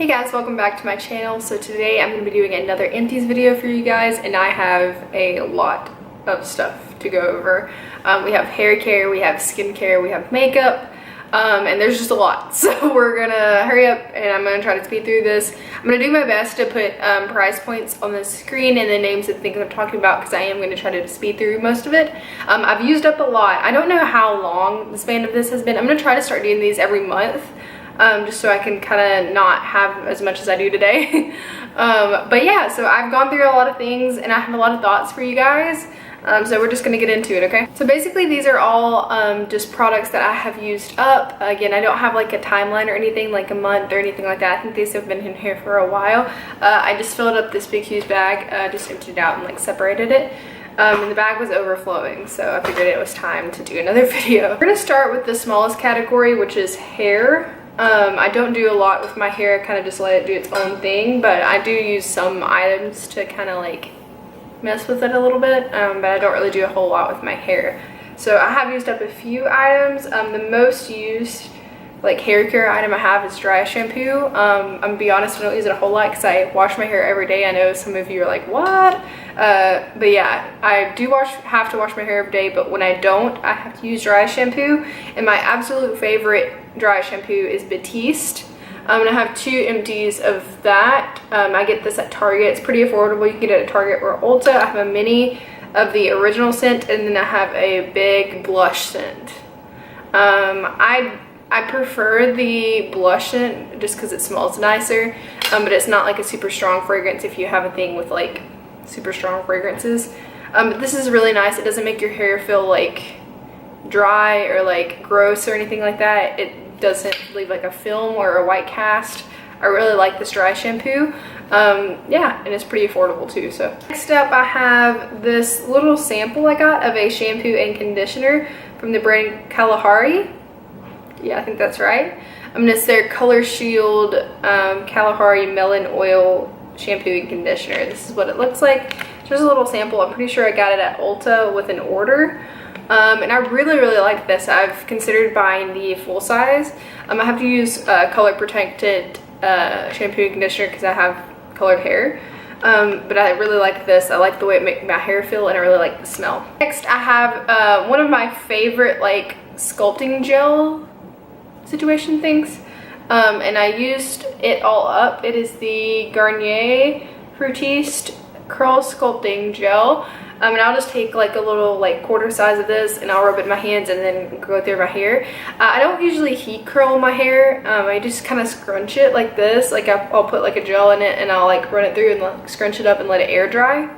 Hey guys, welcome back to my channel. So today I'm going to be doing another Empties video for you guys, and I have a lot of stuff to go over. We have hair care, we have skincare, we have makeup, and there's just a lot. So we're gonna hurry up and I'm gonna try to speed through this. I'm gonna do my best to put price points on the screen and the names of the things I'm talking about, because I am going to try to speed through most of it. I've used up a lot. I don't know how long the span of this has been. I'm gonna try to start doing these every month. Just so I can kind of not have as much as I do today. But yeah, so I've gone through a lot of things and I have a lot of thoughts for you guys. So we're just gonna get into it, okay? So basically these are all just products that I have used up. Again, I don't have like a timeline or anything, like a month or anything like that. I think these have been in here for a while. I just filled up this big huge bag, just emptied it out and like separated it. And the bag was overflowing, so I figured it was time to do another video. We're gonna start with the smallest category, which is hair. I don't do a lot with my hair. I kind of just let it do its own thing, but I do use some items to kind of like mess with it a little bit, but I don't really do a whole lot with my hair. So I have used up a few items. The most used like hair care item I have is dry shampoo. I'm gonna be honest, I don't use it a whole lot because I wash my hair every day. I know some of you are like, what? But yeah, I do have to wash my hair every day, but when I don't, I have to use dry shampoo. And my absolute favorite dry shampoo is Batiste. I'm gonna have 2 empties of that. I get this at Target. It's pretty affordable. You can get it at Target or Ulta. I have a mini of the original scent, and then I have a big blush scent. I prefer the blush scent just because it smells nicer, but it's not like a super strong fragrance if you have a thing with like super strong fragrances. But this is really nice. It doesn't make your hair feel like dry or like gross or anything like that. It doesn't leave like a film or a white cast. I really like this dry shampoo. Yeah, and it's pretty affordable too. So next up I have this little sample I got of a shampoo and conditioner from the brand Kalahari. Yeah, I think that's right. It's their Color Shield Kalahari Melon Oil Shampoo and Conditioner. This is what it looks like. Just a little sample. I'm pretty sure I got it at Ulta with an order. And I really like this. I've considered buying the full size. I have to use color protected shampoo and conditioner because I have colored hair. But I really like this. I like the way it makes my hair feel, and I really like the smell. Next I have one of my favorite like sculpting gel situation things, and I used it all up. It is the Garnier Fructiste Curl Sculpting Gel, and I'll just take like a little like quarter size of this and I'll rub it in my hands and then go through my hair. I don't usually heat curl my hair. I just kind of scrunch it like this. Like I'll put like a gel in it and I'll like run it through and like scrunch it up and let it air dry,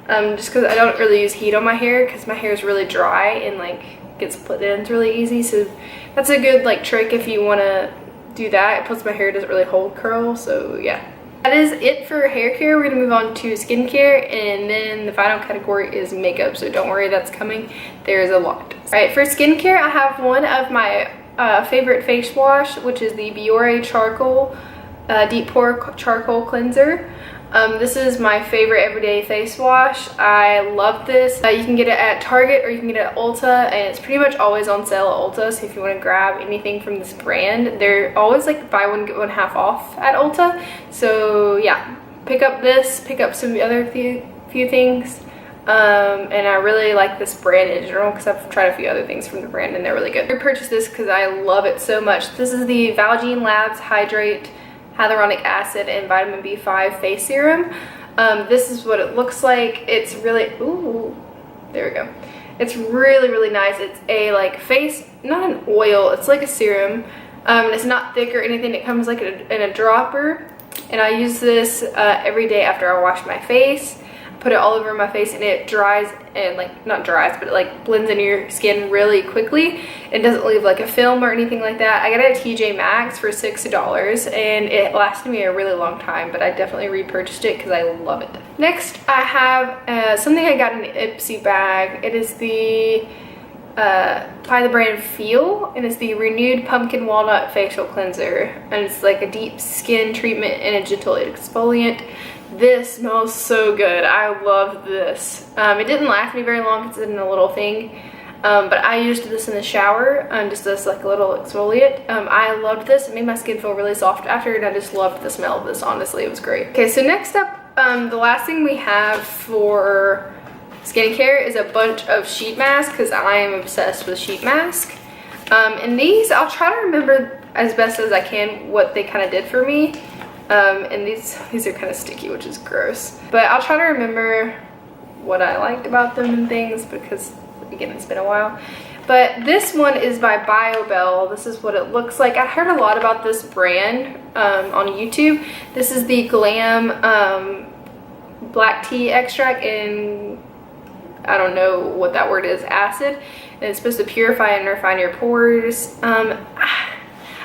just because I don't really use heat on my hair because my hair is really dry and like gets split ends really easy. So that's a good like trick if you want to do that. Plus my hair doesn't really hold curl. So yeah, that is it for hair care. We're gonna move on to skincare, and then the final category is makeup. So don't worry, that's coming. There's a lot. All right, for skincare I have one of my favorite face wash, which is the Biore Charcoal Deep Pore Charcoal Cleanser. This is my favorite everyday face wash. I love this. You can get it at Target or you can get it at Ulta, and it's pretty much always on sale at Ulta. So if you want to grab anything from this brand, they're always like buy one get one half off at Ulta. So yeah, pick up this, pick up some other few things. And I really like this brand in general because I've tried a few other things from the brand and they're really good. I repurchased this because I love it so much. This is the Valgene Labs Hydrate Hyaluronic Acid and Vitamin B5 Face Serum. This is what it looks like. It's really, ooh, there we go. It's really nice. It's a like face, not an oil, it's like a serum. And it's not thick or anything. It comes like in a dropper. And I use this every day after I wash my face. Put it all over my face and it dries, and like not dries, but it like blends into your skin really quickly. It doesn't leave like a film or anything like that. I got it at TJ Maxx for $6 and it lasted me a really long time, but I definitely repurchased it because I love it. Next I have something I got in an Ipsy bag. It is the by the brand Feel, and it's the Renewed Pumpkin Walnut Facial Cleanser, and it's like a deep skin treatment and a gentle exfoliant. This smells so good. I love this. It didn't last me very long because it's in a little thing, but I used this in the shower, just as like a little exfoliate. I loved this. It made my skin feel really soft after, and I just loved the smell of this. Honestly, it was great. Okay, so next up, the last thing we have for skincare is a bunch of sheet masks, because I am obsessed with sheet mask. And these, I'll try to remember as best as I can what they kind of did for me. And these are kind of sticky, which is gross. But I'll try to remember what I liked about them and things, because again, it's been a while. But this one is by BioBell. This is what it looks like. I heard a lot about this brand on YouTube. This is the Glam black tea extract in, I don't know what that word is, acid. And it's supposed to purify and refine your pores. I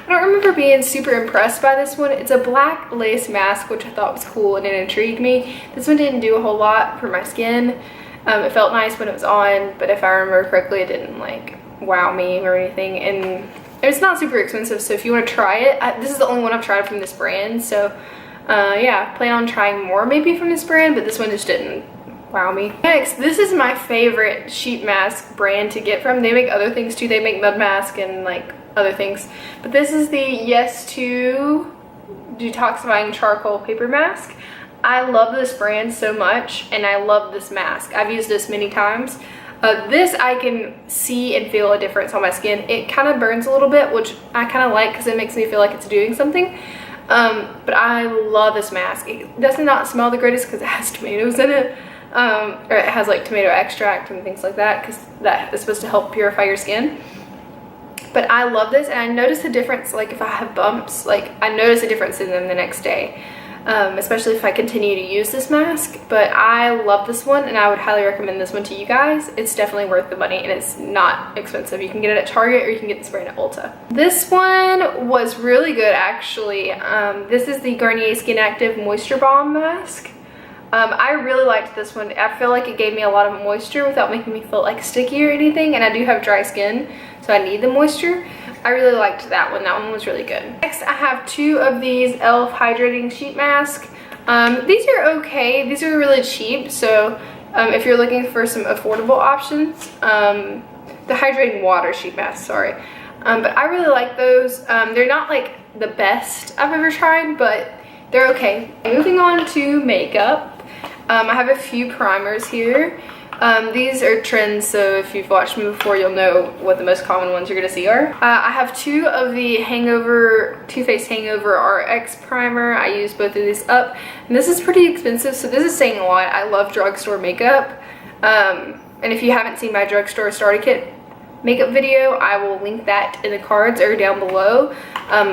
don't remember being super impressed by this one. It's a black lace mask, which I thought was cool and it intrigued me. This one didn't do a whole lot for my skin. It felt nice when it was on, but if I remember correctly, it didn't like wow me or anything. And it's not super expensive, so if you want to try it, this is the only one I've tried from this brand. So yeah, I plan on trying more maybe from this brand, but this one just didn't wow me. Next, this is my favorite sheet mask brand to get from. They make other things too. They make mud mask and like other things, but this is the Yes to Detoxifying Charcoal Paper Mask. I love this brand so much, and I love this mask. I've used this many times. This I can see and feel a difference on my skin. It kind of burns a little bit, which I kind of like because it makes me feel like it's doing something. But I love this mask. It does not smell the greatest because it has tomatoes in it. Or it has like tomato extract and things like that, because that is supposed to help purify your skin. But I love this, and I notice a difference, like if I have bumps, like I notice a difference in them the next day, especially if I continue to use this mask. But I love this one, and I would highly recommend this one to you guys. It's definitely worth the money, and it's not expensive. You can get it at Target, or you can get this brand at Ulta. This one was really good, actually. This is the Garnier Skin Active Moisture Balm Mask. I really liked this one. I feel like it gave me a lot of moisture without making me feel like sticky or anything, and I do have dry skin, so I need the moisture. I really liked that one. That one was really good. Next, I have two of these e.l.f. Hydrating Sheet Mask. These are okay. These are really cheap, so if you're looking for some affordable options, the Hydrating Water Sheet Mask, sorry. But I really like those. They're not like the best I've ever tried, but they're okay. Moving on to makeup. I have a few primers here. These are trends, so if you've watched me before, you'll know what the most common ones you're gonna see are. I have two of the Too Faced Hangover RX primer. I use both of these up, and this is pretty expensive, so this is saying a lot. I love drugstore makeup, and if you haven't seen my drugstore starter kit makeup video, I will link that in the cards or down below,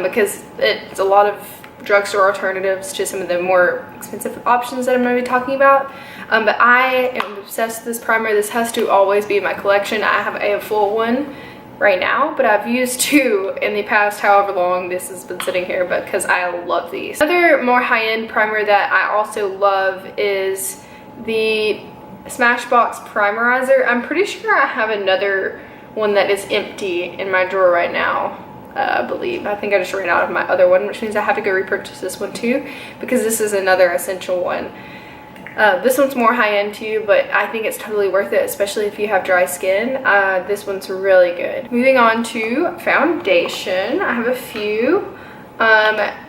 because it's a lot of drugstore alternatives to some of the more expensive options that I'm going to be talking about. But I am obsessed with this primer. This has to always be in my collection. I have a full one right now, but I've used two in the past however long this has been sitting here, because I love these. Another more high-end primer that I also love is the Smashbox Primerizer. I'm pretty sure I have another one that is empty in my drawer right now. I believe. I think I just ran out of my other one, which means I have to go repurchase this one too, because this is another essential one. This one's more high-end too, but I think it's totally worth it, especially if you have dry skin. This one's really good. Moving on to foundation. I have a few.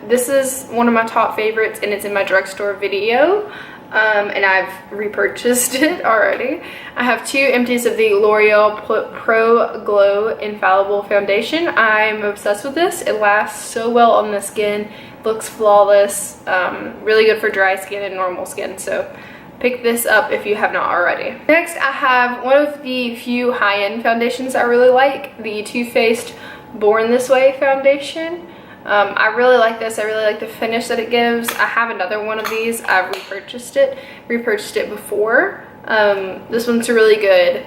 This is one of my top favorites, and it's in my drugstore video. And I've repurchased it already. I have two empties of the L'Oreal Pro Glow Infallible Foundation. I'm obsessed with this. It lasts so well on the skin, looks flawless, really good for dry skin and normal skin, so pick this up if you have not already. Next, I have one of the few high-end foundations I really like, the Too Faced Born This Way foundation. I really like this. I really like the finish that it gives. I have another one of these. I've repurchased it before. This one's really good,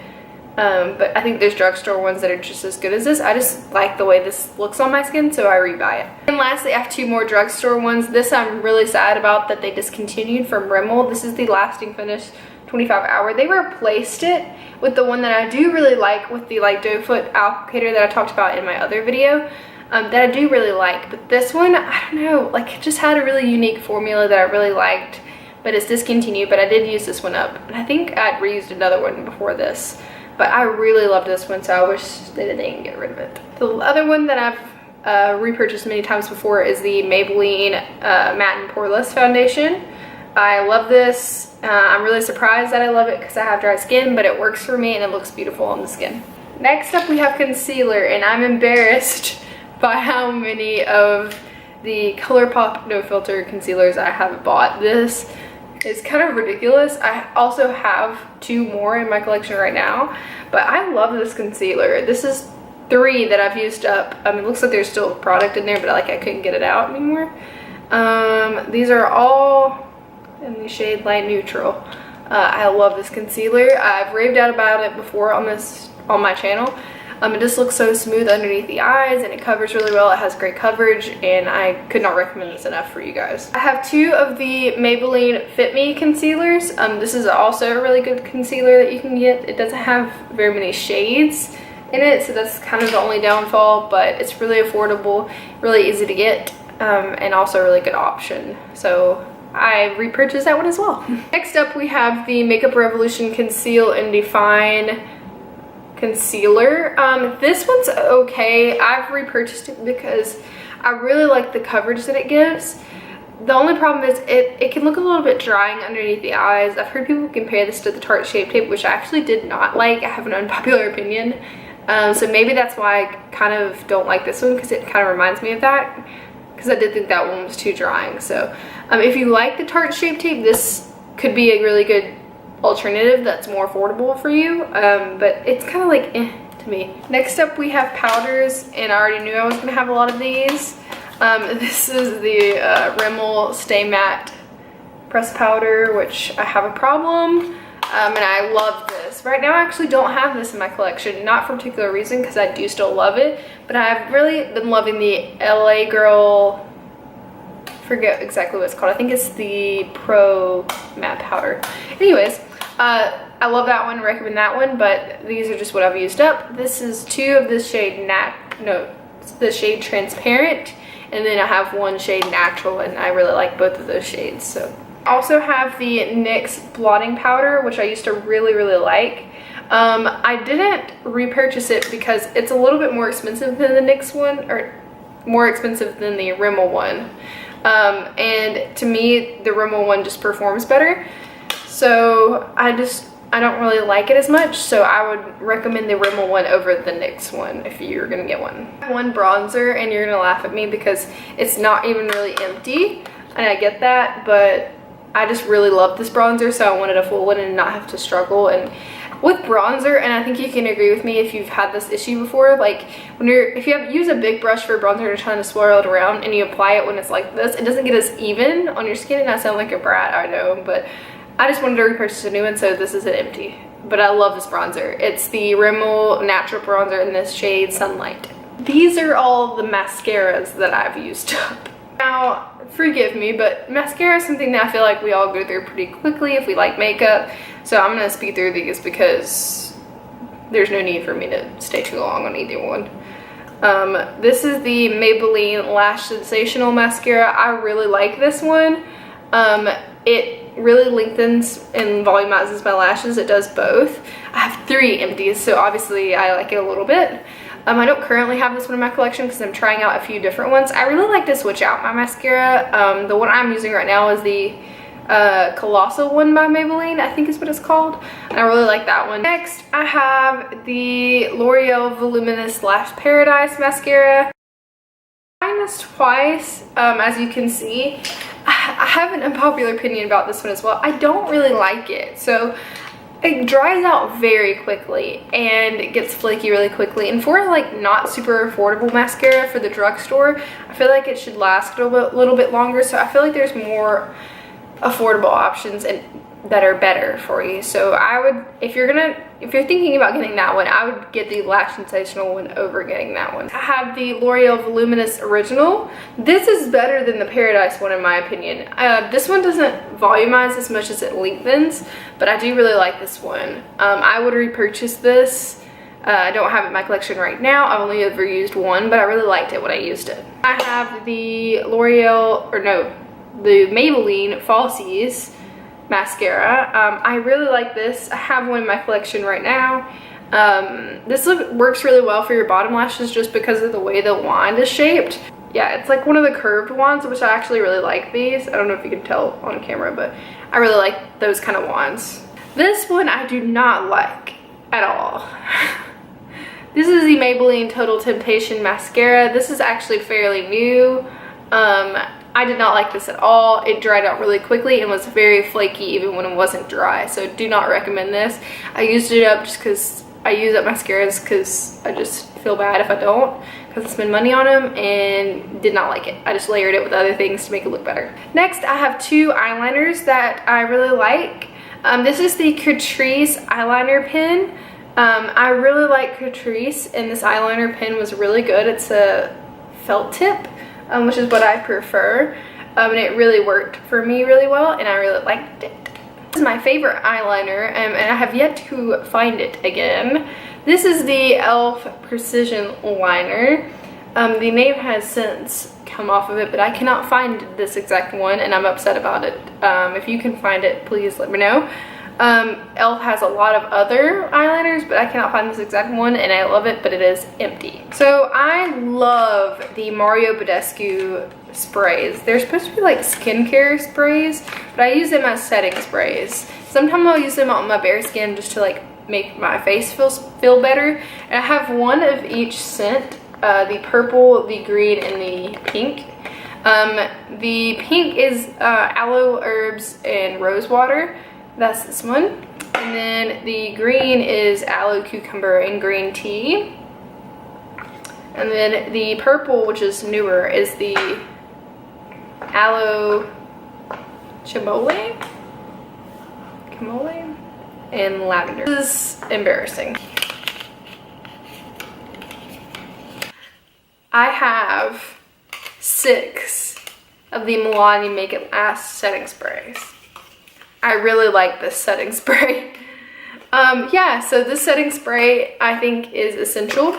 but I think there's drugstore ones that are just as good as this. I just like the way this looks on my skin, so I rebuy it. And lastly, I have two more drugstore ones. This I'm really sad about that they discontinued from Rimmel. This is the Lasting Finish 25 Hour. They replaced it with the one that I do really like, with the like doe foot applicator that I talked about in my other video. That I do really like, but this one, I don't know, like it just had a really unique formula that I really liked, but it's discontinued. But I did use this one up, and I think I'd reused another one before this. but I really love this one, so I wish they didn't get rid of it. The other one that I've repurchased many times before is the Maybelline Matte and Poreless Foundation. I love this. I'm really surprised that I love it because I have dry skin, but it works for me and it looks beautiful on the skin. Next up we have concealer, and I'm embarrassed by how many of the ColourPop No Filter concealers I have bought. This is kind of ridiculous. I also have 2 more in my collection right now, but I love this concealer. This is 3 that I've used up. It looks like there's still product in there, but I couldn't get it out anymore. These are all in the shade Light Neutral. I love this concealer. I've raved out about it before on my channel. It just looks so smooth underneath the eyes, and it covers really well. It has great coverage, and I could not recommend this enough for you guys. I have 2 of the Maybelline Fit Me concealers. This is also a really good concealer that you can get. It doesn't have very many shades in it, so that's kind of the only downfall, but it's really affordable, really easy to get, and also a really good option. So I repurchased that one as well. Next up we have the Makeup Revolution Conceal and Define concealer. This one's okay. I've repurchased it because I really like the coverage that it gives. The only problem is it can look a little bit drying underneath the eyes. I've heard people compare this to the Tarte Shape Tape, which I actually did not like. I have an unpopular opinion. So maybe that's why I kind of don't like this one, because it kind of reminds me of that, because I did think that one was too drying. So if you like the Tarte Shape Tape, this could be a really good alternative that's more affordable for you, but it's kind of like to me. Next up we have powders, and I already knew I was going to have a lot of these. This is the Rimmel Stay Matte Press Powder, which I have a problem, and I love this. Right now I actually don't have this in my collection, not for a particular reason, because I do still love it, but I've really been loving the LA Girl, forget exactly what it's called. I think it's the Pro Matte Powder. Anyways, I love that one, recommend that one, but these are just what I've used up. This is 2 of the shade the shade Transparent, and then I have 1 shade Natural, and I really like both of those shades. So I also have the NYX blotting powder, which I used to really like. I didn't repurchase it because it's a little bit more expensive than the NYX one, or more expensive than the Rimmel one. And to me, the Rimmel one just performs better. So I don't really like it as much, so I would recommend the Rimmel one over the NYX one if you're gonna get one. One bronzer, and you're gonna laugh at me because it's not even really empty, and I get that, but I just really love this bronzer, so I wanted a full one and not have to struggle. And with bronzer, and I think you can agree with me if you've had this issue before, like if you use a big brush for bronzer and you're trying to swirl it around and you apply it when it's like this, it doesn't get as even on your skin. And I sound like a brat, I know, but I just wanted to repurchase a new one, so this is an empty. But I love this bronzer. It's the Rimmel Natural Bronzer in this shade Sunlight. These are all the mascaras that I've used up. Now, forgive me, but mascara is something that I feel like we all go through pretty quickly if we like makeup. So I'm gonna speed through these because there's no need for me to stay too long on either one. This is the Maybelline Lash Sensational Mascara. I really like this one. It really lengthens and volumizes my lashes. It does both. I have 3 empties, so obviously I like it a little bit. I don't currently have this one in my collection because I'm trying out a few different ones. I really like to switch out my mascara. The one I'm using right now is the Colossal one by Maybelline, I think is what it's called, and I really like that one. Next, I have the L'Oreal Voluminous Lash Paradise Mascara. I tried this twice, as you can see. I have an unpopular opinion about this one as well. I don't really like it. So it dries out very quickly and it gets flaky really quickly. And for like not super affordable mascara for the drugstore, I feel like it should last a little bit longer. So I feel like there's more affordable options and that are better for you. So I would, if you're thinking about getting that one, I would get the Lash Sensational one over getting that one. I have the L'Oreal Voluminous Original. This is better than the Paradise one in my opinion. This one doesn't volumize as much as it lengthens, but I do really like this one. I would repurchase this. I don't have it in my collection right now. I've only ever used one, but I really liked it when I used it. I have the the Maybelline Falsies mascara. I really like this. I have one in my collection right now. This works really well for your bottom lashes just because of the way the wand is shaped. Yeah, it's like one of the curved wands, which I actually really like these. I don't know if you can tell on camera, but I really like those kind of wands. This one I do not like at all. This is the Maybelline Total Temptation Mascara. This is actually fairly new. I did not like this at all. It dried out really quickly and was very flaky even when it wasn't dry. So do not recommend this. I used it up just because I use up mascaras because I just feel bad if I don't, because I spend money on them, and did not like it. I just layered it with other things to make it look better. Next, I have two eyeliners that I really like. This is the Catrice eyeliner pen. I really like Catrice, and this eyeliner pen was really good. It's a felt tip, which is what I prefer, and it really worked for me really well, and I really liked it. This is my favorite eyeliner, and I have yet to find it again. This is the e.l.f. Precision Liner. The name has since come off of it, but I cannot find this exact one, and I'm upset about it. If you can find it, please let me know. e.l.f. has a lot of other eyeliners, but I cannot find this exact one, and I love it, but it is empty. So I love the Mario Badescu sprays. They're supposed to be like skincare sprays, but I use them as setting sprays. Sometimes I'll use them on my bare skin just to like make my face feel better. And I have one of each scent, the purple, the green, and the pink. The pink is aloe, herbs, and rose water. That's this one. And then the green is aloe, cucumber, and green tea. And then the purple, which is newer, is the aloe chamomile and lavender. This is embarrassing. I have 6 of the Milani Make It Last setting sprays. I really like this setting spray. Yeah, so this setting spray I think is essential,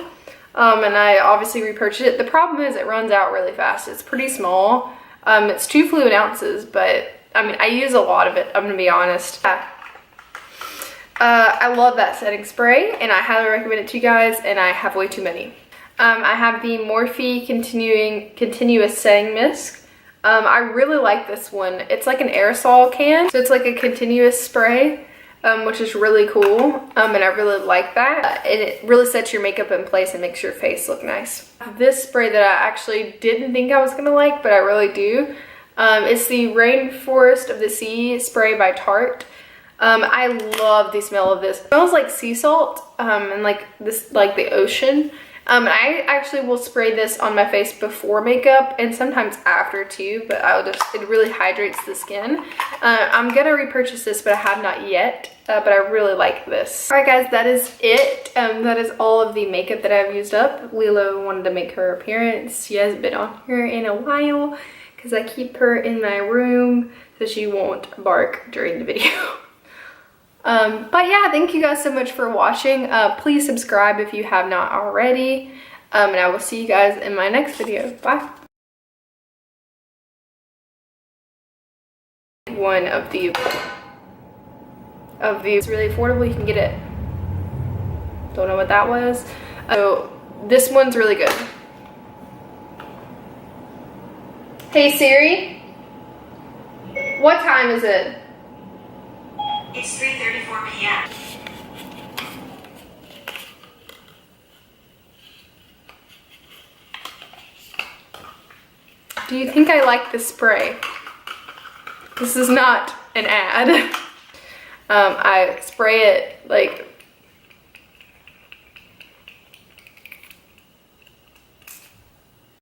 and I obviously repurchased it. The problem is it runs out really fast. It's pretty small. It's 2 fluid ounces, but I mean, I use a lot of it, I'm gonna be honest. I love that setting spray, and I highly recommend it to you guys, and I have way too many. I have the Morphe Continuous Setting Mist. I really like this one. It's like an aerosol can, so it's like a continuous spray, which is really cool, and I really like that. And it really sets your makeup in place and makes your face look nice. This spray that I actually didn't think I was gonna like, but I really do. It's the Rainforest of the Sea spray by Tarte. I love the smell of this. It smells like sea salt, and like the ocean. I actually will spray this on my face before makeup and sometimes after too, but it really hydrates the skin. I'm gonna repurchase this, but I have not yet, but I really like this. All right guys, that is it. That is all of the makeup that I've used up. Lilo wanted to make her appearance. She hasn't been on here in a while because I keep her in my room so she won't bark during the video. But yeah, thank you guys so much for watching. Please subscribe if you have not already, and I will see you guys in my next video. Bye. One of these really affordable. You can get it. Don't know what that was. So this one's really good. Hey Siri, what time is it? It's 3:34 p.m. Do you think I like this spray? This is not an ad. I spray it like